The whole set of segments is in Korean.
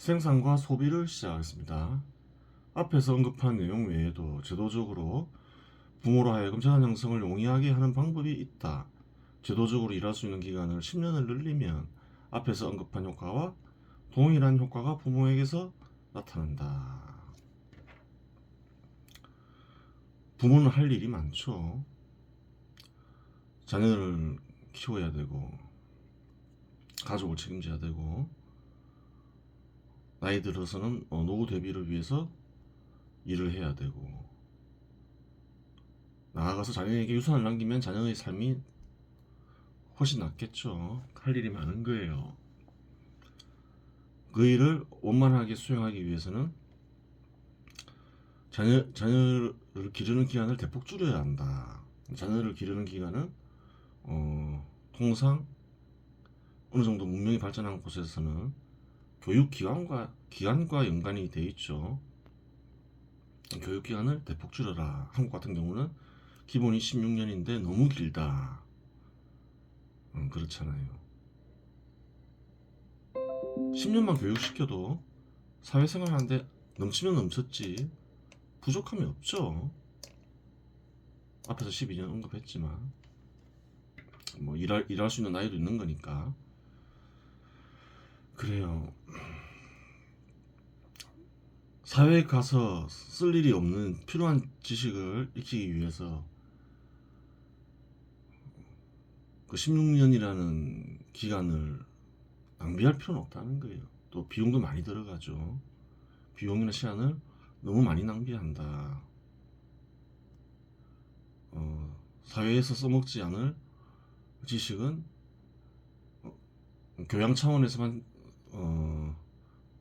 생산과 소비를 시작하겠습니다. 앞에서 언급한 내용 외에도 제도적으로 부모로 하여금 재산 형성을 용이하게 하는 방법이 있다. 제도적으로 일할 수 있는 기간을 10년을 늘리면 앞에서 언급한 효과와 동일한 효과가 부모에게서 나타난다. 부모는 할 일이 많죠. 자녀를 키워야 되고 가족을 책임져야 되고 나이 들어서는 노후 대비를 위해서 일을 해야 되고 나아가서 자녀에게 유산을 남기면 자녀의 삶이 훨씬 낫겠죠. 할 일이 많은 거예요. 그 일을 원만하게 수행하기 위해서는 자녀를 기르는 기간을 대폭 줄여야 한다. 자녀를 기르는 기간은 통상 어느 정도 문명이 발전한 곳에서는 기간과 연관이 돼 있죠. 교육 기간을 대폭 줄여라. 한국 같은 경우는 기본이 16년인데 너무 길다. 그렇잖아요. 10년만 교육시켜도 사회생활 하는데 넘치면 넘쳤지 부족함이 없죠. 앞에서 12년 언급했지만 뭐 일할 수 있는 나이도 있는 거니까. 그래요. 사회에 가서 쓸 일이 없는 필요한 지식을 익히기 위해서 그 16년이라는 기간을 낭비할 필요는 없다는 거예요. 또 비용도 많이 들어가죠. 비용이나 시간을 너무 많이 낭비한다. 사회에서 써먹지 않을 지식은 교양 차원에서만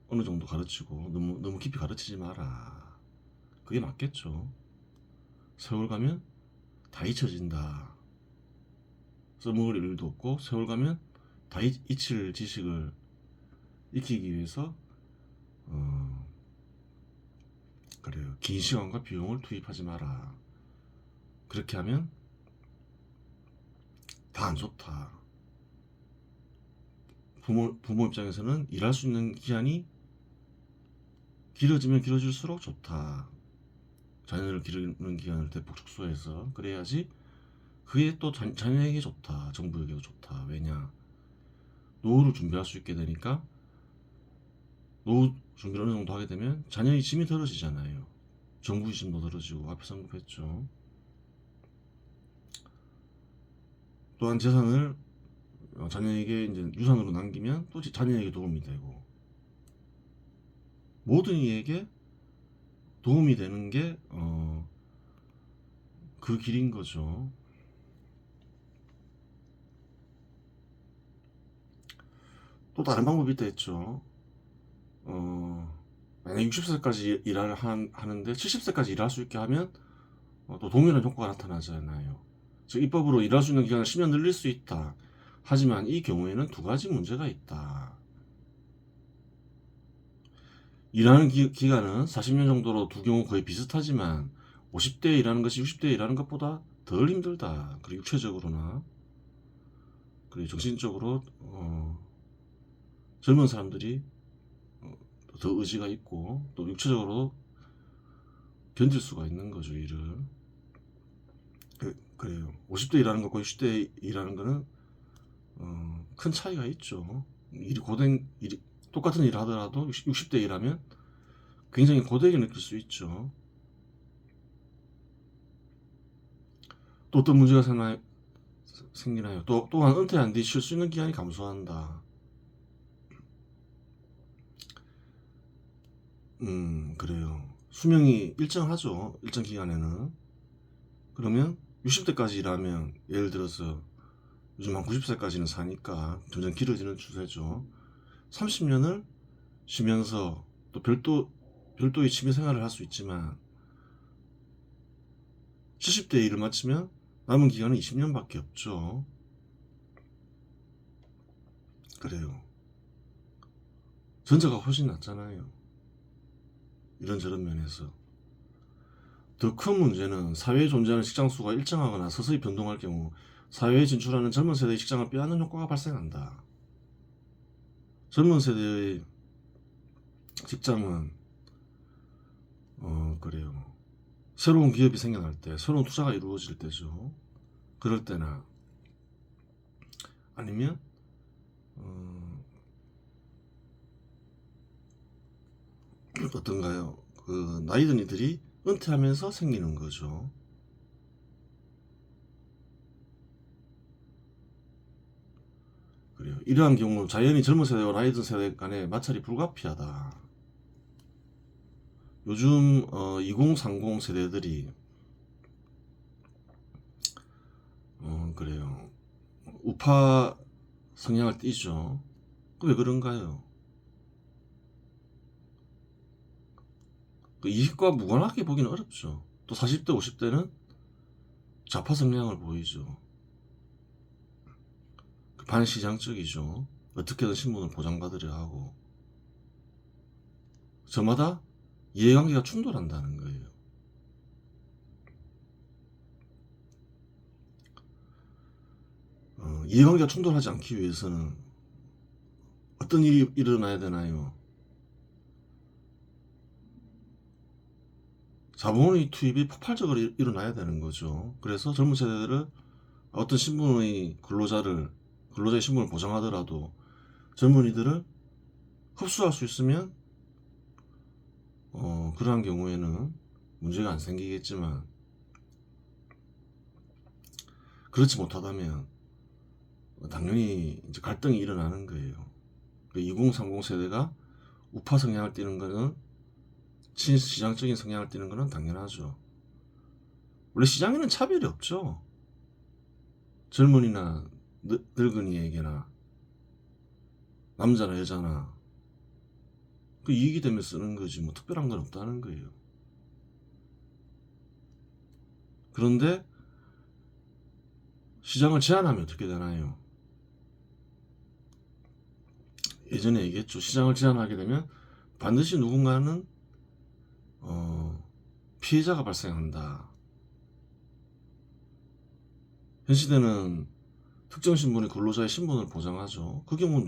어느 정도 가르치고 너무 깊이 가르치지 마라. 그게 맞겠죠. 세월 가면 다 잊혀진다. 써먹을 일도 없고 세월 가면 다 잊힐 지식을 익히기 위해서 그래요. 긴 시간과 비용을 투입하지 마라. 그렇게 하면 다 안 좋다. 부모 입장에서는 일할 수 있는 기간이 길어지면 길어질수록 좋다. 자녀를 기르는 기간을 대폭 축소해서 그래야지 그게 또 자녀에게 좋다. 정부에게도 좋다. 왜냐? 노후를 준비할 수 있게 되니까 노후 준비를 어느 정도 하게 되면 자녀의 짐이 덜어지잖아요. 정부의 짐도 덜어지고 앞에서 언급했죠. 또한 재산을 자녀에게 이제 유산으로 남기면 또 자녀에게 도움이 되고 모든 이에게 도움이 되는 게 그 길인 거죠. 또 다른 방법이 있다 했죠. 만약 60세까지 일을 하는데 70세까지 일할 수 있게 하면 또 동일한 효과가 나타나잖아요. 즉 입법으로 일할 수 있는 기간을 10년 늘릴 수 있다. 하지만 이 경우에는 두 가지 문제가 있다. 일하는 기간은 40년 정도로 두 경우 거의 비슷하지만 50대에 일하는 것이 60대에 일하는 것보다 덜 힘들다. 그리고 육체적으로나 그리고 정신적으로 젊은 사람들이 더 의지가 있고 또 육체적으로 견딜 수가 있는 거죠. 일을. 그래요. 50대 일하는 것과 60대 일하는 거는 큰 차이가 있죠. 똑같은 일을 하더라도 60대 일하면 굉장히 고되게 느낄 수 있죠. 또 어떤 문제가 생기나요? 또한 은퇴한 뒤 쉴 수 있는 기간이 감소한다. 그래요. 수명이 일정하죠. 일정 기간에는. 그러면 60대까지 일하면 예를 들어서 요즘 한 90세까지는 사니까 점점 길어지는 추세죠. 30년을 쉬면서 또 별도의 취미 생활을 할 수 있지만 70대 일을 마치면 남은 기간은 20년밖에 없죠. 그래요. 전자가 훨씬 낫잖아요. 이런저런 면에서. 더 큰 문제는 사회에 존재하는 직장 수가 일정하거나 서서히 변동할 경우 사회에 진출하는 젊은 세대의 직장을 빼앗는 효과가 발생한다. 젊은 세대의 직장은 그래요. 새로운 기업이 생겨날 때, 새로운 투자가 이루어질 때죠. 그럴 때나 아니면 어떤가요? 그 나이 든 이들이 은퇴하면서 생기는 거죠. 그래요. 이러한 경우 자연히 젊은 세대와 나이 든 세대 간의 마찰이 불가피하다. 요즘 2030 세대들이 그래요. 우파 성향을 띠죠. 왜 그런가요? 그 20과 무관하게 보기는 어렵죠. 또 40대, 50대는 좌파 성향을 보이죠. 반시장적이죠. 어떻게든 신분을 보장받으려 하고 저마다 이해관계가 충돌한다는 거예요. 이해관계가 충돌하지 않기 위해서는 어떤 일이 일어나야 되나요? 자본의 투입이 폭발적으로 일어나야 되는 거죠. 그래서 젊은 세대들을 어떤 신분의 근로자의 신분을 보장하더라도 젊은이들을 흡수할 수 있으면 그러한 경우에는 문제가 안 생기겠지만 그렇지 못하다면 당연히 이제 갈등이 일어나는 거예요. 2030 세대가 우파 성향을 띠는 거는 친시장적인 성향을 띠는 거는 당연하죠. 원래 시장에는 차별이 없죠. 젊은이나 늙은이에게나 남자나 여자나 그 이익이 되면 쓰는 거지 뭐 특별한 건 없다는 거예요. 그런데 시장을 제한하면 어떻게 되나요? 예전에 얘기했죠. 시장을 제한하게 되면 반드시 누군가는 피해자가 발생한다. 현 시대는 특정 신분의 근로자의 신분을 보장하죠. 그 경우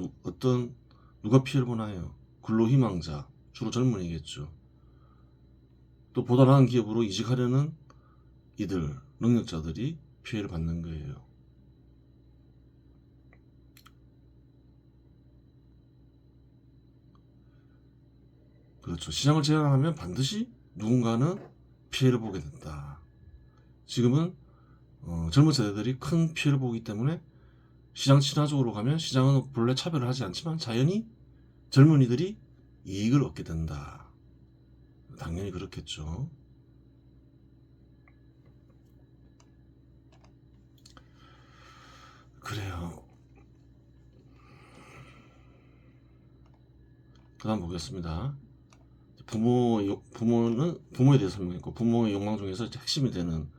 누가 피해를 보나요? 근로희망자, 주로 젊은이겠죠. 또 보다 나은 기업으로 이직하려는 이들, 능력자들이 피해를 받는 거예요. 그렇죠. 시장을 제한하면 반드시 누군가는 피해를 보게 된다. 지금은 젊은 세대들이 큰 피해를 보기 때문에 시장 친화적으로 가면 시장은 본래 차별을 하지 않지만 자연히 젊은이들이 이익을 얻게 된다. 당연히 그렇겠죠. 그래요. 그 다음 보겠습니다. 부모에 대해서 설명했고, 부모의 욕망 중에서 핵심이 되는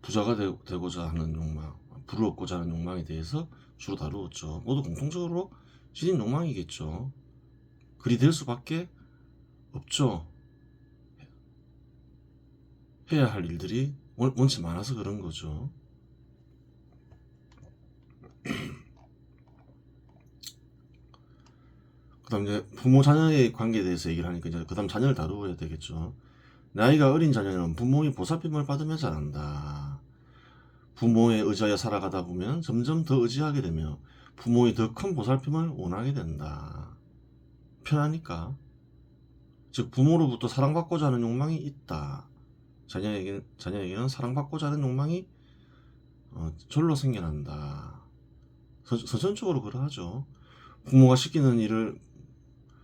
부자가 되고자 하는 욕망, 부를 얻고자 하는 욕망에 대해서 주로 다루었죠. 모두 공통적으로 지닌 욕망이겠죠. 그리 될 수밖에 없죠. 해야 할 일들이 원체 많아서 그런 거죠. 그 다음 이제 부모 자녀의 관계에 대해서 얘기를 하니까 이제 그 다음 자녀를 다루어야 되겠죠. 나이가 어린 자녀는 부모의 보살핌을 받으며 자란다. 부모에 의지하여 살아가다 보면 점점 더 의지하게 되며 부모의 더 큰 보살핌을 원하게 된다. 편하니까. 즉 부모로부터 사랑받고자 하는 욕망이 있다. 자녀에게는 사랑받고자 하는 욕망이 절로 생겨난다. 선천적으로 그러하죠. 부모가 시키는 일을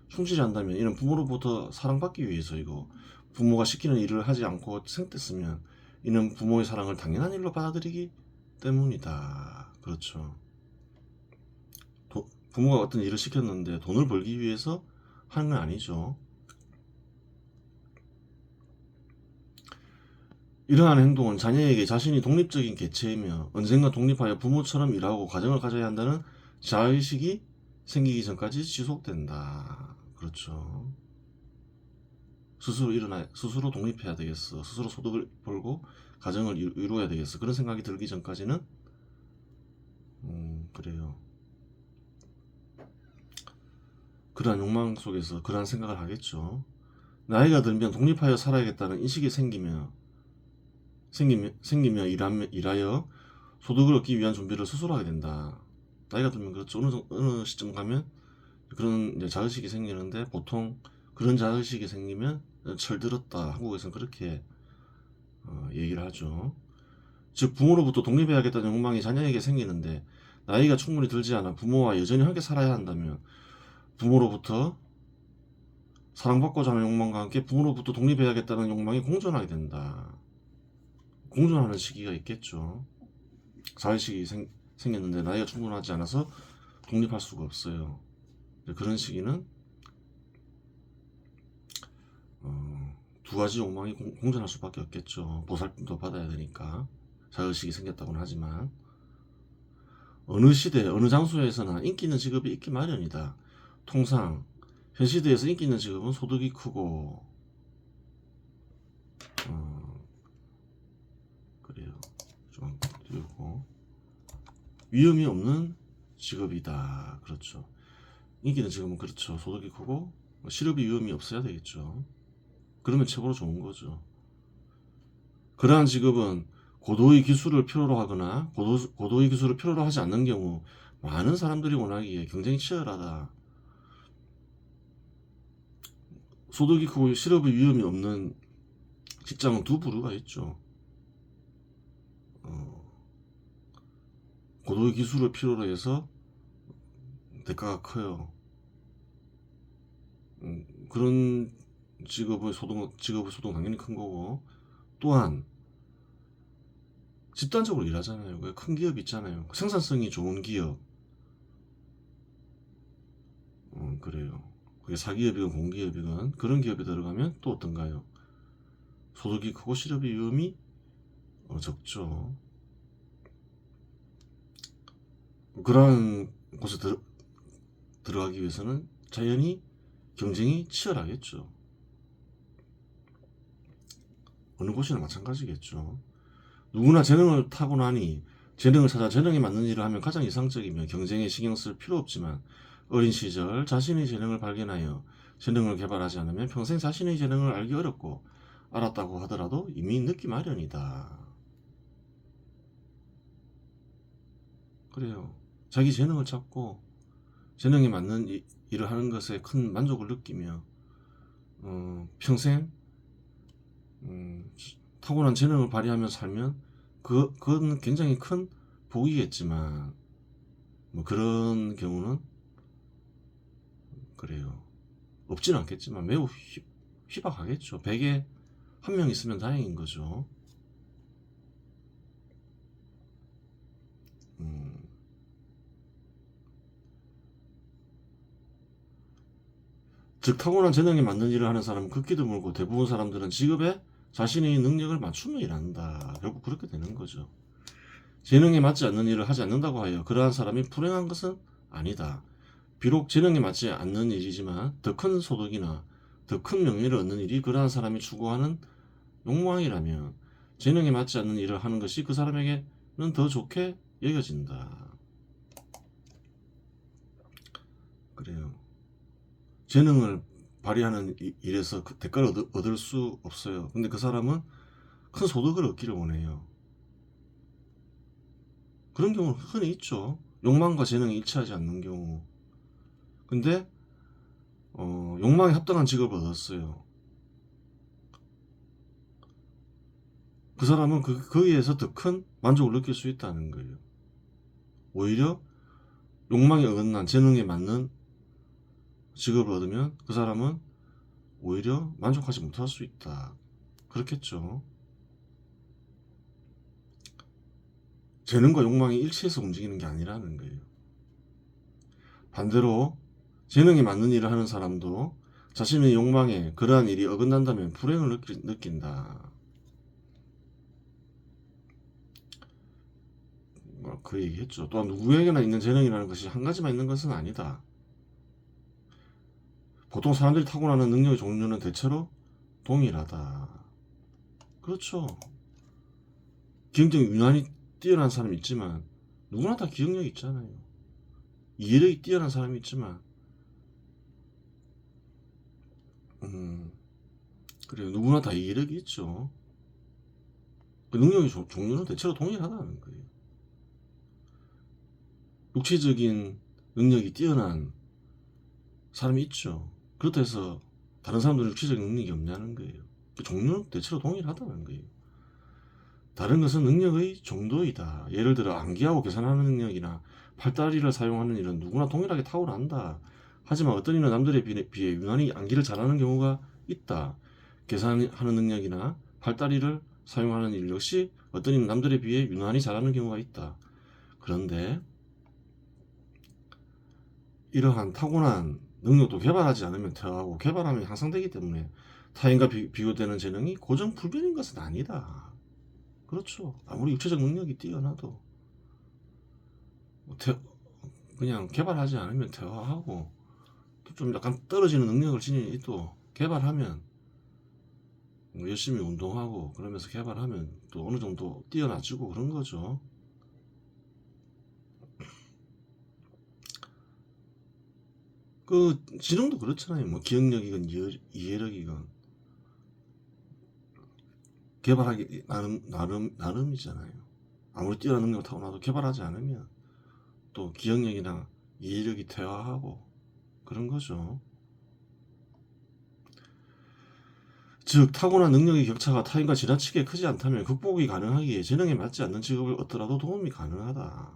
충실히 한다면 이는 부모로부터 사랑받기 위해서이고, 부모가 시키는 일을 하지 않고 생떼쓰면 이는 부모의 사랑을 당연한 일로 받아들이기 때문이다. 그렇죠. 부모가 어떤 일을 시켰는데 돈을 벌기 위해서 하는 건 아니죠. 이러한 행동은 자녀에게 자신이 독립적인 개체이며 언젠가 독립하여 부모처럼 일하고 가정을 가져야 한다는 자의식이 생기기 전까지 지속된다. 그렇죠. 스스로 독립해야 되겠어. 스스로 소득을 벌고 가정을 이루어야 되겠어. 그런 생각이 들기 전까지는 그래요. 그러한 욕망 속에서 그러한 생각을 하겠죠. 나이가 들면 독립하여 살아야겠다는 인식이 생기며 일하여 소득을 얻기 위한 준비를 스스로 하게 된다. 나이가 들면 그렇죠. 어느 시점 가면 그런 이제 자의식이 생기는데, 보통 그런 자의식이 생기면 철들었다. 한국에서는 그렇게 얘기를 하죠. 즉 부모로부터 독립해야겠다는 욕망이 자녀에게 생기는데, 나이가 충분히 들지 않아 부모와 여전히 함께 살아야 한다면 부모로부터 사랑받고자 하는 욕망과 함께 부모로부터 독립해야겠다는 욕망이 공존하게 된다. 공존하는 시기가 있겠죠. 자의식이 생겼는데 나이가 충분하지 않아서 독립할 수가 없어요. 그런 시기는 두 가지 욕망이 공존할 수밖에 없겠죠. 보살핌도 받아야 되니까. 자의식이 생겼다고는 하지만 어느 시대 어느 장소에서나 인기 있는 직업이 있기 마련이다. 통상 현 시대에서 인기 있는 직업은 소득이 크고 그래요. 좀 띄우고 위험이 없는 직업이다. 그렇죠. 인기 있는 직업은 그렇죠. 소득이 크고 실업이 위험이 없어야 되겠죠. 그러면 최고로 좋은 거죠. 그러한 직업은 고도의 기술을 필요로 하거나 고도의 기술을 필요로 하지 않는 경우 많은 사람들이 원하기에 경쟁이 치열하다. 소득이 크고 실업의 위험이 없는 직장은 두 부류가 있죠. 고도의 기술을 필요로 해서 대가가 커요. 그런 직업의 소득은 당연히 큰 거고, 또한 집단적으로 일하잖아요. 큰 기업 있잖아요. 생산성이 좋은 기업. 그래요. 그게 사기업이건 공기업이건 그런 기업에 들어가면 또 어떤가요? 소득이 크고 실업의 위험이 적죠. 그러한 곳에 들어가기 위해서는 자연히 경쟁이 치열하겠죠. 어느 곳이나 마찬가지겠죠. 누구나 재능을 타고나니 재능을 찾아 재능에 맞는 일을 하면 가장 이상적이며 경쟁에 신경 쓸 필요 없지만, 어린 시절 자신의 재능을 발견하여 재능을 개발하지 않으면 평생 자신의 재능을 알기 어렵고, 알았다고 하더라도 이미 늦기 마련이다. 그래요. 자기 재능을 찾고 재능에 맞는 일을 하는 것에 큰 만족을 느끼며 평생 타고난 재능을 발휘하며 살면 그건 굉장히 큰 복이겠지만, 뭐 그런 경우는 그래요. 없지는 않겠지만 매우 희박하겠죠. 100에 1명 있으면 다행인 거죠. 즉 타고난 재능에 맞는 일을 하는 사람은 극히 드물고, 대부분 사람들은 직업에 자신의 능력을 맞추며 일한다. 결국 그렇게 되는 거죠. 재능에 맞지 않는 일을 하지 않는다고 하여 그러한 사람이 불행한 것은 아니다. 비록 재능에 맞지 않는 일이지만 더 큰 소득이나 더 큰 명예를 얻는 일이 그러한 사람이 추구하는 욕망이라면 재능에 맞지 않는 일을 하는 것이 그 사람에게는 더 좋게 여겨진다. 그래요. 재능을 발휘하는 일에서 그 대가를 얻을 수 없어요. 근데 그 사람은 큰 소득을 얻기를 원해요. 그런 경우는 흔히 있죠. 욕망과 재능이 일치하지 않는 경우. 근데 욕망에 합당한 직업을 얻었어요. 그 사람은 거기에서 더 큰 만족을 느낄 수 있다는 거예요. 오히려 욕망에 어긋난 재능에 맞는 직업을 얻으면 그 사람은 오히려 만족하지 못할 수 있다. 그렇겠죠. 재능과 욕망이 일치해서 움직이는 게 아니라는 거예요. 반대로 재능에 맞는 일을 하는 사람도 자신의 욕망에 그러한 일이 어긋난다면 불행을 느낀다. 그 얘기했죠. 또한 누구에게나 있는 재능이라는 것이 한 가지만 있는 것은 아니다. 보통 사람들이 타고나는 능력의 종류는 대체로 동일하다. 그렇죠. 기억력이 유난히 뛰어난 사람이 있지만 누구나 다 기억력이 있잖아요. 이해력이 뛰어난 사람이 있지만 그래요. 누구나 다 이력이 있죠. 그 능력의 종류는 대체로 동일하다는 거예요. 육체적인 능력이 뛰어난 사람이 있죠. 그렇다 해서 다른 사람들은 육체적인 능력이 없냐는 거예요. 그 종류는 대체로 동일하다는 거예요. 다른 것은 능력의 정도이다. 예를 들어 암기하고 계산하는 능력이나 팔다리를 사용하는 일은 누구나 동일하게 탁월한다. 하지만 어떤 이는 남들에 비해 유난히 암기를 잘하는 경우가 있다. 계산하는 능력이나 팔다리를 사용하는 일 역시 어떤 이는 남들에 비해 유난히 잘하는 경우가 있다. 그런데 이러한 타고난 능력도 개발하지 않으면 퇴화하고 개발하면 향상되기 때문에 타인과 비교되는 재능이 고정불변인 것은 아니다. 그렇죠. 아무리 육체적 능력이 뛰어나도 뭐 그냥 개발하지 않으면 퇴화하고 좀 약간 떨어지는 능력을 지닌 이도 개발하면 뭐 열심히 운동하고 그러면서 개발하면 또 어느 정도 뛰어나지고 그런 거죠. 그 지능도 그렇잖아요. 뭐 기억력이건 이해력이건 개발하기 나름이잖아요. 아무리 뛰어난 능력을 타고나도 개발하지 않으면 또 기억력이나 이해력이 퇴화하고 그런 거죠. 즉 타고난 능력의 격차가 타인과 지나치게 크지 않다면 극복이 가능하기에 재능에 맞지 않는 직업을 얻더라도 도움이 가능하다.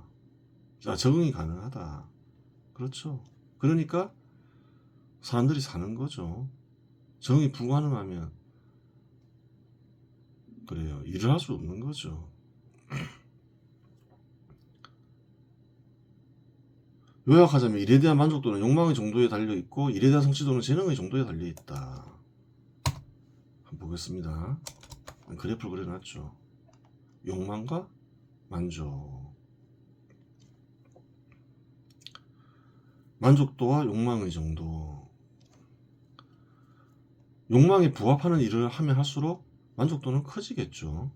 적응이 가능하다. 그렇죠. 그러니까 사람들이 사는 거죠. 적응이 불가능하면 그래요. 일을 할 수 없는 거죠. 요약하자면 일에 대한 만족도는 욕망의 정도에 달려있고 일에 대한 성취도는 재능의 정도에 달려있다. 한번 보겠습니다. 그래프를 그려놨죠. 욕망과 만족. 만족도와 욕망의 정도. 욕망에 부합하는 일을 하면 할수록 만족도는 커지겠죠.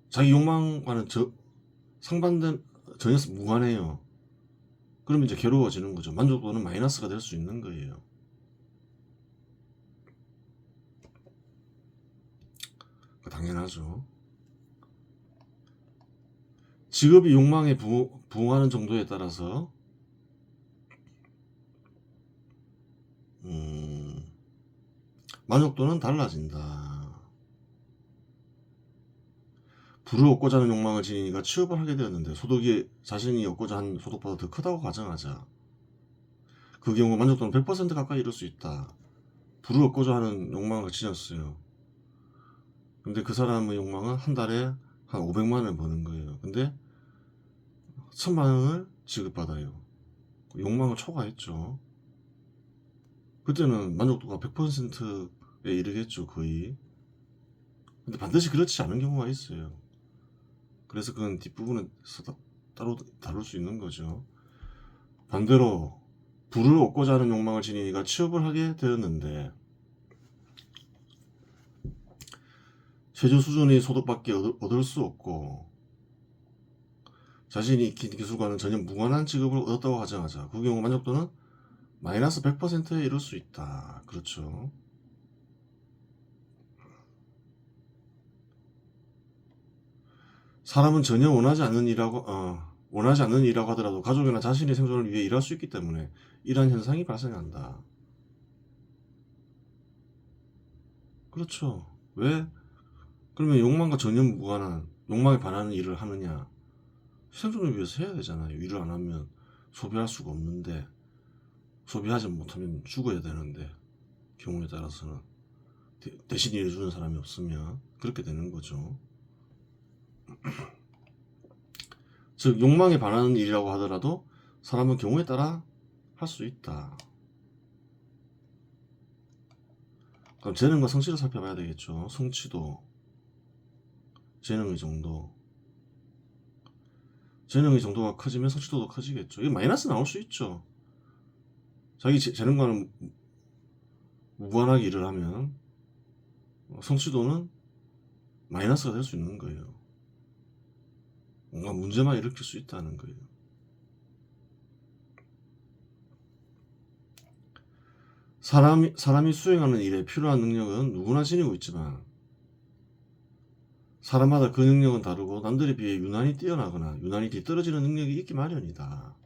자기 욕망과는 상반된 전혀 무관해요. 그러면 이제 괴로워지는 거죠. 만족도는 마이너스가 될 수 있는 거예요. 당연하죠. 직업이 욕망에 부응하는 정도에 따라서 만족도는 달라진다. 부를 얻고자 하는 욕망을 지니가 취업을 하게 되었는데 소득이 자신이 얻고자 한 소득보다 더 크다고 가정하자. 그 경우 만족도는 100% 가까이 이를 수 있다. 부를 얻고자 하는 욕망을 지녔어요. 근데 그 사람의 욕망은 한 달에 한 500만 원을 버는 거예요. 근데 1000만 원을 지급받아요. 욕망을 초과했죠. 그때는 만족도가 100%에 이르겠죠, 거의. 근데 반드시 그렇지 않은 경우가 있어요. 그래서 그건 뒷부분에서 따로 다룰 수 있는 거죠. 반대로 부를 얻고자 하는 욕망을 지닌 이가 취업을 하게 되었는데 최저 수준의 소득밖에 얻을 수 없고 자신이 익힌 기술과는 전혀 무관한 직업을 얻었다고 가정하자. 그 경우 만족도는 마이너스 100%에 이를 수 있다. 그렇죠. 사람은 전혀 원하지 않는 일이라고 하더라도 가족이나 자신의 생존을 위해 일할 수 있기 때문에 이러한 현상이 발생한다. 그렇죠. 왜? 그러면 욕망과 전혀 무관한 욕망에 반하는 일을 하느냐? 생존을 위해서 해야 되잖아요. 일을 안 하면 소비할 수가 없는데 소비하지 못하면 죽어야 되는데 경우에 따라서는 대신 일해주는 사람이 없으면 그렇게 되는 거죠. 즉 욕망에 반하는 일이라고 하더라도 사람은 경우에 따라 할 수 있다. 그럼 재능과 성취를 살펴봐야 되겠죠. 성취도, 재능의 정도. 재능의 정도가 커지면 성취도도 커지겠죠. 이게 마이너스 나올 수 있죠. 자기 재능과는 무관하게 일을 하면 성취도는 마이너스가 될 수 있는 거예요. 뭔가 문제만 일으킬 수 있다는 거예요. 사람이 수행하는 일에 필요한 능력은 누구나 지니고 있지만 사람마다 그 능력은 다르고 남들에 비해 유난히 뛰어나거나 유난히 뒤떨어지는 능력이 있기 마련이다.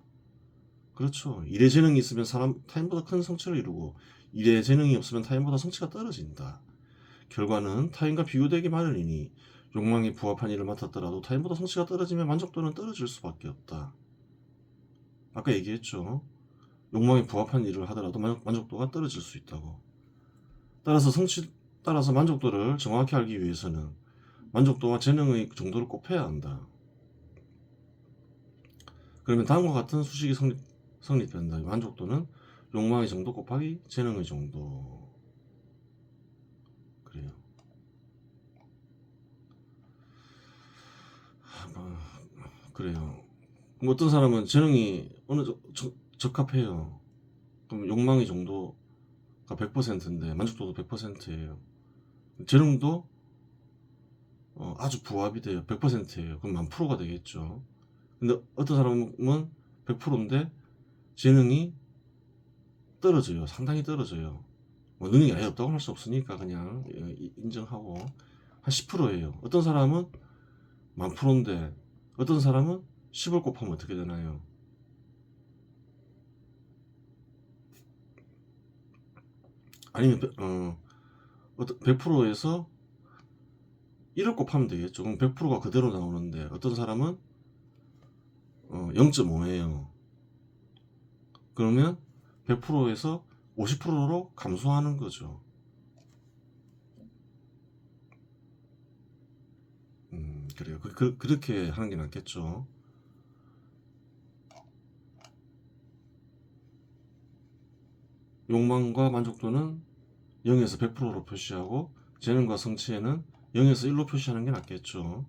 그렇죠. 일에 재능이 있으면 타인보다 큰 성취를 이루고 일에 재능이 없으면 타인보다 성취가 떨어진다. 결과는 타인과 비교되기 마련이니 욕망에 부합한 일을 맡았더라도 타인보다 성취가 떨어지면 만족도는 떨어질 수밖에 없다. 아까 얘기했죠. 욕망에 부합한 일을 하더라도 만족도가 떨어질 수 있다고. 따라서 만족도를 정확히 알기 위해서는 만족도와 재능의 정도를 곱해야 한다. 그러면 다음과 같은 수식이 성립된다. 만족도는 욕망의 정도 곱하기 재능의 정도. 그래요. 그래요. 그럼 어떤 사람은 재능이 어느 적합해요. 그럼 욕망의 정도가 100%인데 만족도도 100%예요. 재능도 아주 부합이 돼요. 100%예요. 그럼 1000%가 되겠죠. 근데 어떤 사람은 100%인데 재능이 떨어져요. 상당히 떨어져요. 뭐 능력이 아예 없다고 할 수 없으니까 그냥 인정하고 한 10%예요. 어떤 사람은 10,000%인데 어떤 사람은 10을 곱하면 어떻게 되나요? 아니면 100%에서 1을 곱하면 되겠죠. 그럼 100%가 그대로 나오는데 어떤 사람은 0.5예요. 그러면 100%에서 50%로 감소하는 거죠. 그래요. 그렇게 하는 게 낫겠죠. 욕망과 만족도는 0에서 100%로 표시하고 재능과 성취에는 0에서 1로 표시하는 게 낫겠죠.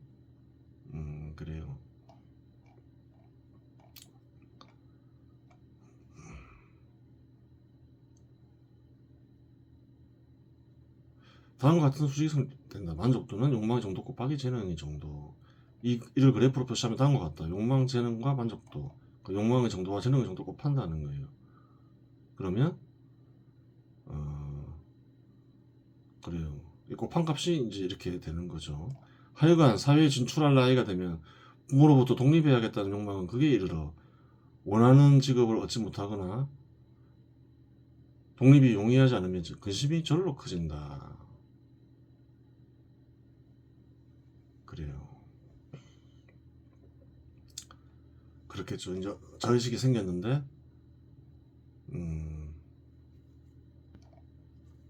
그래요. 다음과 같은 수식이 성립된다. 만족도는 욕망의 정도 곱하기 재능의 정도. 이를 그래프로 표시하면 다음과 같다. 욕망, 재능과 만족도. 그 욕망의 정도와 재능의 정도 곱한다는 거예요. 그러면 그래요. 이 곱한 값이 이제 이렇게 되는 거죠. 하여간 사회에 진출할 나이가 되면 부모로부터 독립해야겠다는 욕망은 극에 이르러 원하는 직업을 얻지 못하거나 독립이 용이하지 않으면 근심이 절로 커진다. 그래요. 그렇겠죠. 이제 자의식이 생겼는데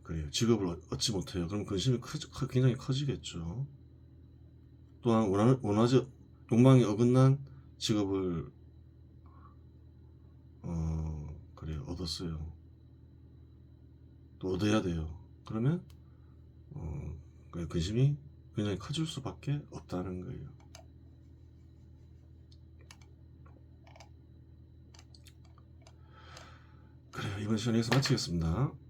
그래요. 직업을 얻지 못해요. 그럼 근심이 굉장히 커지겠죠. 또한 욕망이 어긋난 직업을 그래요. 얻었어요. 또 얻어야 돼요. 그러면 근심이 굉장히 커질 수밖에 없다는 거예요. 그래요. 이번 시간 여기서 마치겠습니다.